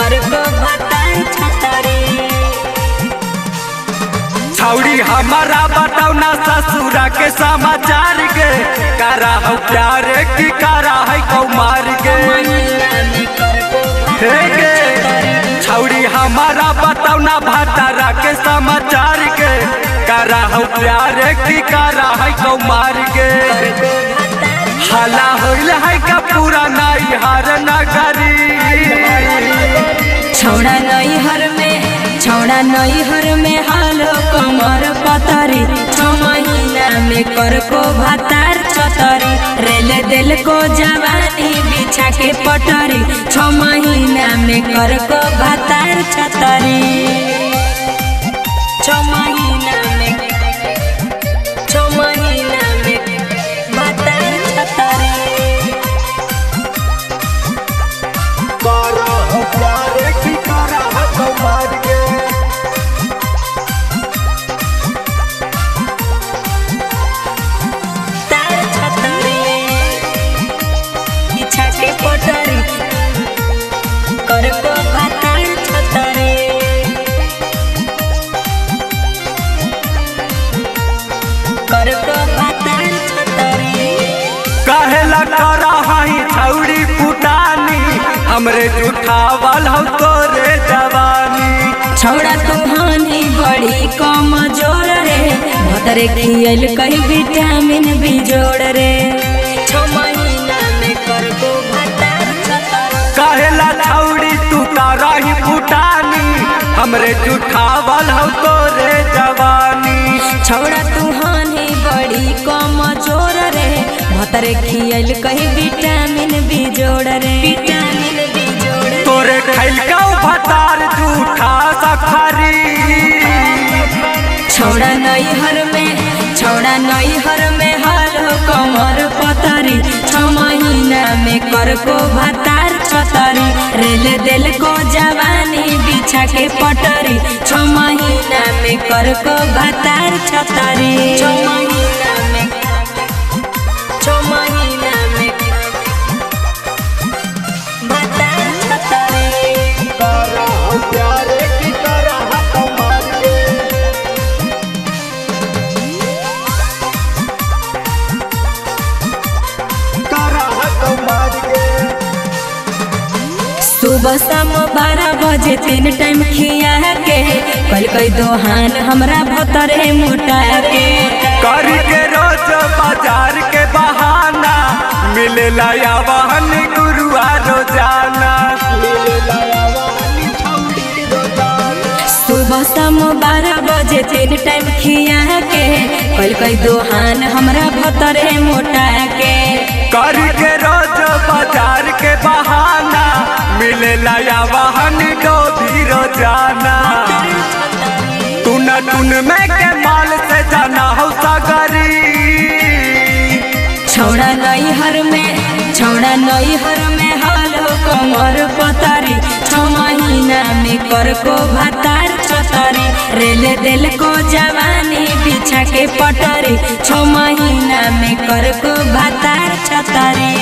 कर को भतार छतरी। छौड़ी हमारा बताओ ना ससुरा के समाचार के, करा हो प्यार की करा है कौमार के। छौड़ी हमारा बताओ ना भतारा के समाचार के, करा हो प्यार की करा है कौमार के। हला होइल है का पूरा नैहर नगरी। छौड़ा नैहर में हालो कमर पतरी। 6 महीना में कर को भतार छतरी। रेल दिल को जवानी बिछा के पटरी। 6 महीना में कर को भतार छतरी। 6 महीना में भतार छतरी। करा हो प्यार की करा है कौमार के। पटरी कर को भतार छतरी। कर को भतार छतरी। कहेला करा हाई छौड़ी फुटानी, हमरे जुठावल हो तोरे जवानी। छौड़ा तुहानी बड़ी कमजोर रे, भतरे खियल कई विटामिन भी जोड़ रे। 6 महीना में कर को भतार छतरी। कहेला छौड़ी तू तारा ही फुटानी, हमरे जुठावल हो तोरे जवानी। छौड़ा तुहानी बड़ी कमजोर रे, भतरे खियल कई विटामिन भी जोड़ रे। तोरे खैल का भतार जूठा सखरी। छौड़ा नैहर में हालो कमर पतरी। 6 महीना में कर को भतार छतरी। रेल दिल को जवानी बिछा के पटरी। 6 महीना में कर को भतार छतरी। 6 महीना में भतार छतरी। करा हो प्यार की करा है कौमार के। करा है कौमार के। सुबह शाम 12 बजे 3 टाइम खिया के, कल कई दोहान हमरा भतरे मोटा के। कर के रोज बाजार के बहाना, मिलेला यावान गुरुआ रोजाना। सुबह शाम 12 बजे 3 टाइम खिया के, कल कई दोहान हमरा भतरे मोटा के। कर के रोज बाजार के बहाना, मिलेला यावान डोभी रोजाना। टून में के माल से जाना हो सगरी। छौड़ा नैहर में हालो कमर पतरी। 6 महीना में कर को भतार छतरी। रेल दिल को जवानी बिछा के पटरी। 6 महीना में कर को भतार छतरी।